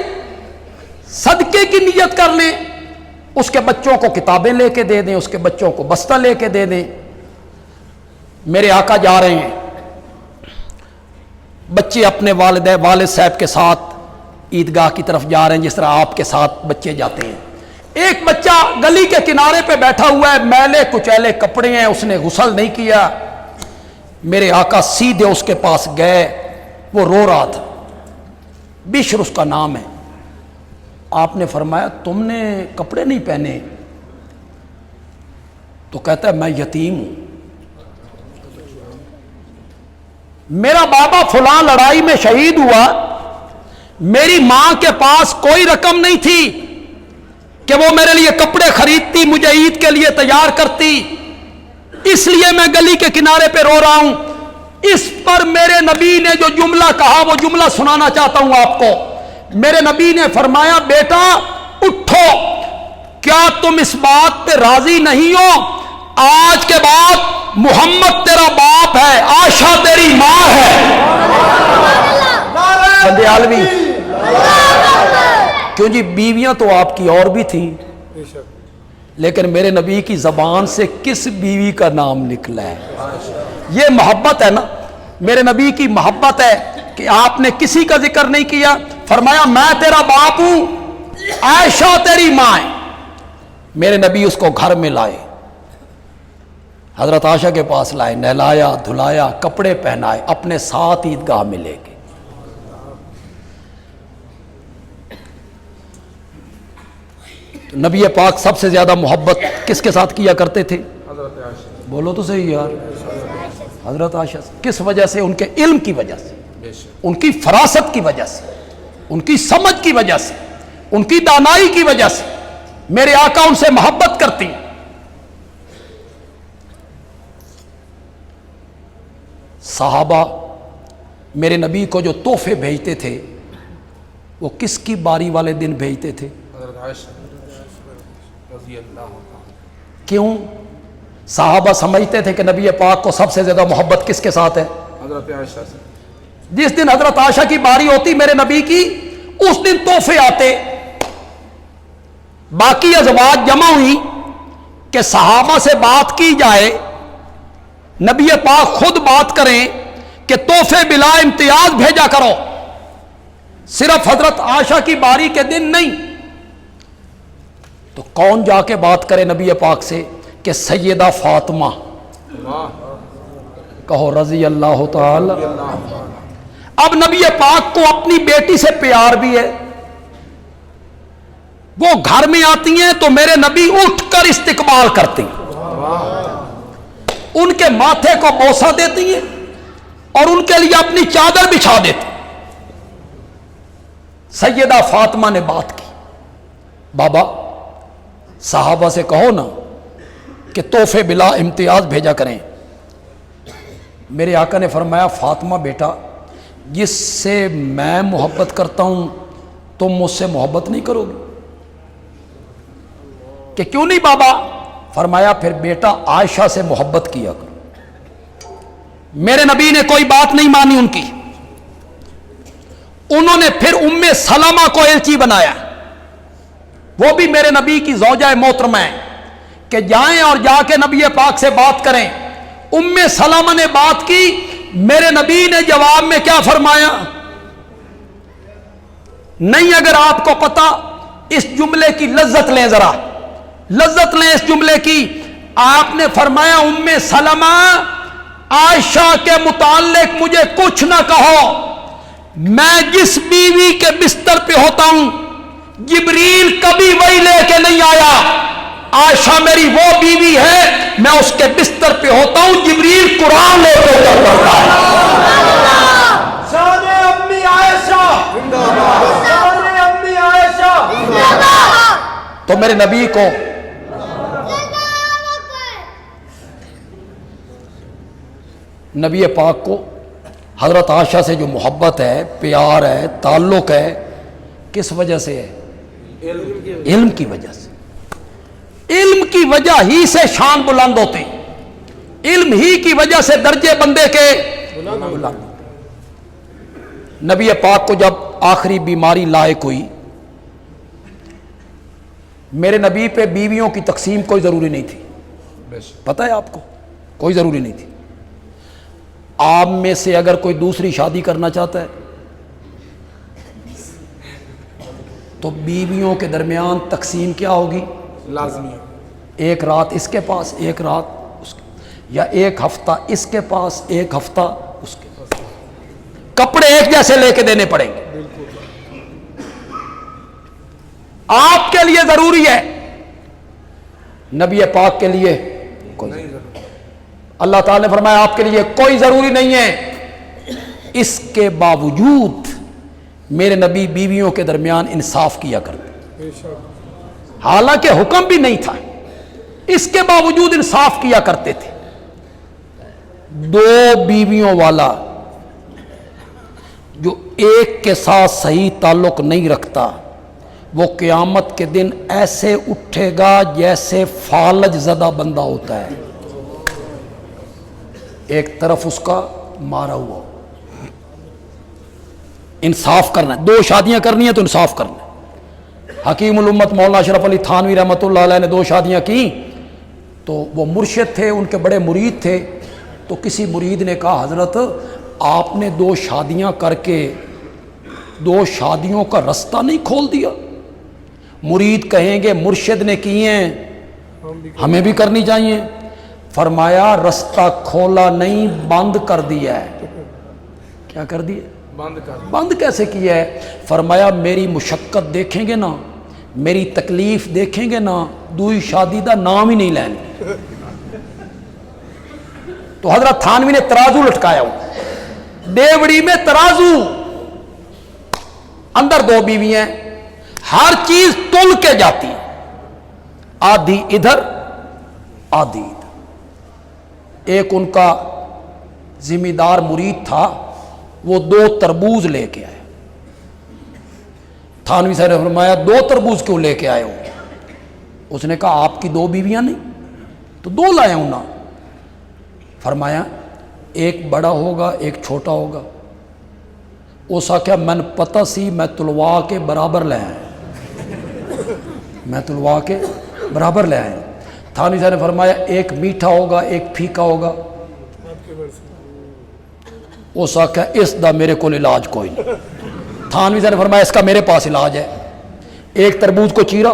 [SPEAKER 1] صدقے کی نیت کر لیں، اس کے بچوں کو کتابیں لے کے دے دیں، اس کے بچوں کو بستہ لے کے دے دیں۔ میرے آقا جا رہے ہیں، بچے اپنے والد صاحب کے ساتھ عیدگاہ کی طرف جا رہے ہیں، جس طرح آپ کے ساتھ بچے جاتے ہیں۔ ایک بچہ گلی کے کنارے پہ بیٹھا ہوا ہے، میلے کچیلے کپڑے ہیں، اس نے غسل نہیں کیا، میرے آقا سیدھے اس کے پاس گئے، وہ رو رہا تھا، بشر اس کا نام ہے، آپ نے فرمایا تم نے کپڑے نہیں پہنے؟ تو کہتا ہے میں یتیم ہوں، میرا بابا فلاں لڑائی میں شہید ہوا، میری ماں کے پاس کوئی رقم نہیں تھی کہ وہ میرے لیے کپڑے خریدتی، مجھے عید کے لیے تیار کرتی، اس لیے میں گلی کے کنارے پہ رو رہا ہوں۔ اس پر میرے نبی نے جو جملہ کہا وہ جملہ سنانا چاہتا ہوں آپ کو۔ میرے نبی نے فرمایا بیٹا اٹھو، کیا تم اس بات پہ راضی نہیں ہو آج کے بعد محمد تیرا باپ ہے، عائشہ تیری ماں ہے۔ بندے عالمی کیوں جی، بیویاں تو آپ کی اور بھی تھیں، لیکن میرے نبی کی زبان سے کس بیوی کا نام نکلا ہے؟ یہ محبت ہے نا، میرے نبی کی محبت ہے کہ آپ نے کسی کا ذکر نہیں کیا، فرمایا میں تیرا باپ ہوں، عائشہ تیری ماں ہے۔ میرے نبی اس کو گھر میں لائے، حضرت عائشہ کے پاس لائے، نہلایا دھلایا، کپڑے پہنائے، اپنے ساتھ عیدگاہ میں لے گئے۔ نبی پاک سب سے زیادہ محبت کس کے ساتھ کیا کرتے تھے؟ بولو تو صحیح یار، حضرت عائشہ سے۔ کس وجہ سے؟ ان کے علم کی وجہ سے، ان کی فراست کی وجہ سے، ان کی سمجھ کی وجہ سے، ان کی دانائی کی وجہ سے میرے آقا ان سے محبت کرتی۔ صحابہ میرے نبی کو جو تحفے بھیجتے تھے وہ کس کی باری والے دن بھیجتے تھے؟ کیوں؟ صحابہ سمجھتے تھے کہ نبی پاک کو سب سے زیادہ محبت کس کے ساتھ ہے؟ حضرت عائشہ سے۔ جس دن حضرت عائشہ کی باری ہوتی میرے نبی کی، اس دن تحفے آتے۔ باقی ازواج جمع ہوئی کہ صحابہ سے بات کی جائے، نبی پاک خود بات کریں کہ تحفے بلا امتیاز بھیجا کرو، صرف حضرت عائشہ کی باری کے دن نہیں، تو کون جا کے بات کرے نبی پاک سے کہ سیدہ فاطمہ، کہو رضی اللہ تعالی۔ اب نبی پاک کو اپنی بیٹی سے پیار بھی ہے، وہ گھر میں آتی ہیں تو میرے نبی اٹھ کر استقبال کرتی ہیں، ان کے ماتھے کو بوسہ دیتی ہیں اور ان کے لیے اپنی چادر بچھا دیتی۔ سیدہ فاطمہ نے بات کی، بابا صحابہ سے کہو نا کہ تحفے بلا امتیاز بھیجا کریں۔ میرے آقا نے فرمایا فاطمہ بیٹا، جس سے میں محبت کرتا ہوں تم مجھ سے محبت نہیں کرو گی؟ کہ کیوں نہیں بابا؟ فرمایا پھر بیٹا عائشہ سے محبت کیا کرو۔ میرے نبی نے کوئی بات نہیں مانی ان کی، انہوں نے پھر ام سلمہ کو ایلچی بنایا، وہ بھی میرے نبی کی زوجہ محترمہ ہے، کہ جائیں اور جا کے نبی پاک سے بات کریں۔ ام سلمہ نے بات کی، میرے نبی نے جواب میں کیا فرمایا؟ نہیں، اگر آپ کو پتا، اس جملے کی لذت لیں، ذرا لذت لیں اس جملے کی۔ آپ نے فرمایا ام سلمہ عائشہ کے متعلق مجھے کچھ نہ کہو، میں جس بیوی کے بستر پہ ہوتا ہوں جبریل کبھی وہی لے کے نہیں آیا۔ عائشہ میری وہ بیوی ہے، میں اس کے بستر پہ ہوتا ہوں جبریل قرآن لے کے اتر پڑتا ہے۔
[SPEAKER 2] شان امی عائشہ، شان امی عائشہ۔
[SPEAKER 1] تو میرے نبی کو نبی پاک کو حضرت عائشہ سے جو محبت ہے، پیار ہے، تعلق ہے، کس وجہ سے ہے؟ علم کی وجہ سے۔ علم کی وجہ ہی سے شان بلند ہوتے، علم ہی کی وجہ سے درجے بندے کے بلند۔ نبی پاک کو جب آخری بیماری لاحق ہوئی، میرے نبی پہ بیویوں کی تقسیم کوئی ضروری نہیں تھی، پتہ ہے آپ کو، کوئی ضروری نہیں تھی۔ آپ میں سے اگر کوئی دوسری شادی کرنا چاہتا ہے تو بیویوں کے درمیان تقسیم کیا ہوگی؟
[SPEAKER 2] لازمی۔
[SPEAKER 1] ایک رات اس کے پاس، ایک رات اس کے، یا ایک ہفتہ اس کے پاس، ایک ہفتہ اس کے پاس۔ کپڑے ایک جیسے لے کے دینے پڑیں گے۔ آپ کے لیے ضروری ہے، نبی پاک کے لیے کوئی ضروری۔ اللہ تعالیٰ نے فرمایا آپ کے لیے کوئی ضروری نہیں ہے، اس کے باوجود میرے نبی بیویوں کے درمیان انصاف کیا کرتے، حالانکہ حکم بھی نہیں تھا، اس کے باوجود انصاف کیا کرتے تھے۔ دو بیویوں والا جو ایک کے ساتھ صحیح تعلق نہیں رکھتا، وہ قیامت کے دن ایسے اٹھے گا جیسے فالج زدہ بندہ ہوتا ہے، ایک طرف اس کا مارا ہوا۔ انصاف کرنا ہے، دو شادیاں کرنی ہیں تو انصاف کرنا ہے۔ حکیم الامت مولانا اشرف علی تھانوی رحمۃ اللہ علیہ نے دو شادیاں کی، تو وہ مرشد تھے، ان کے بڑے مرید تھے، تو کسی مرید نے کہا حضرت آپ نے دو شادیاں کر کے دو شادیوں کا رستہ نہیں کھول دیا؟ مرید کہیں گے مرشد نے کی ہیں ہمیں بھی کرنی چاہیے۔ فرمایا رستہ کھولا نہیں، بند کر دیا ہے۔ کیا کر دیا؟
[SPEAKER 2] بند کر۔
[SPEAKER 1] بند کیسے کیا ہے؟ فرمایا میری مشقت دیکھیں گے نا، میری تکلیف دیکھیں گے نا، دوئی شادی دا نام ہی نہیں لینے۔ تو حضرت تھانوی نے ترازو لٹکایا ہوں، دیوڑی میں ترازو، اندر دو بیویاں، ہر چیز تل کے جاتی، آدھی ادھر آدھی ادھر۔ ایک ان کا ذمہ دار مرید تھا، وہ دو تربوز لے کے آئے۔ تھانوی صاحب نے فرمایا دو تربوز کیوں لے کے آئے ہو؟ اس نے کہا آپ کی دو بیویاں نہیں تو دو لائے ہوں نا۔ فرمایا ایک بڑا ہوگا ایک چھوٹا ہوگا۔ اس آخیا میں نے پتہ سی میں تلوا کے برابر لے آئے، میں تلوا کے برابر لے آئے۔ تھانوی صاحب نے فرمایا ایک میٹھا ہوگا ایک پھیکا ہوگا۔ اس آخیا اس دا میرے کو علاج کوئی نہیں۔ تھانوی صاحب نے فرمایا اس کا میرے پاس علاج ہے۔ ایک تربوز کو چیرا،